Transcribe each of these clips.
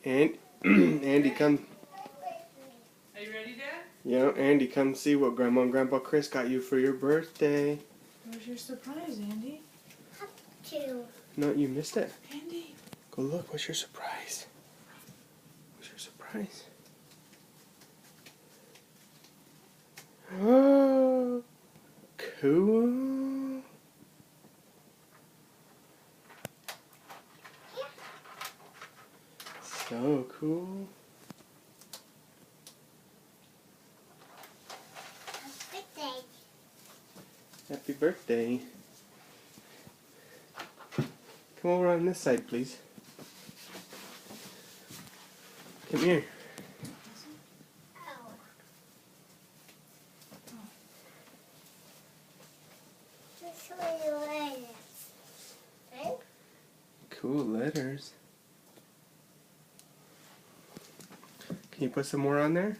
And Andy, come. Are you ready, Dad? Yeah, Andy, come see what Grandma and Grandpa Chris got you for your birthday. Where's your surprise, Andy? No, you missed it. Andy. Go look. What's your surprise? What's your surprise? Oh, cool. So cool. Happy birthday. Come over on this side, please. Come here. Cool letters. Can you put some more on there?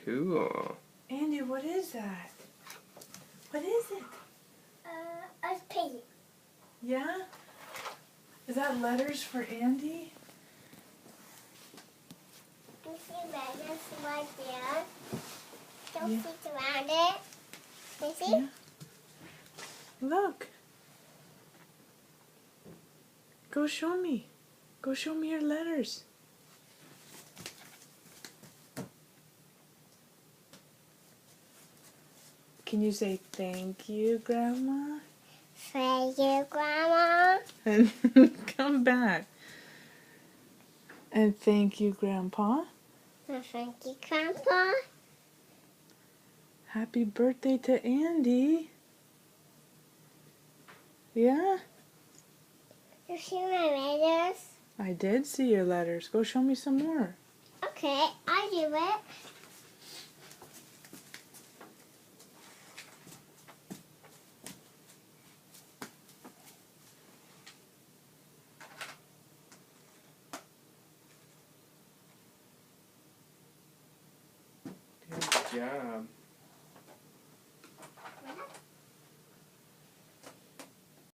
Cool. Andy, what is that? What is it? A pig. Yeah? Is that letters for Andy? You see letters right there? Don't Yeah. sit around it. You see? Yeah. Look. Go show me. Go show me your letters. Can you say thank you, Grandma? Thank you, Grandma. And come back. And thank you, Grandpa. Thank you, Grandpa. Happy birthday to Andy. Yeah? You see my letters? I did see your letters. Go show me some more. Okay, I do it. Good job.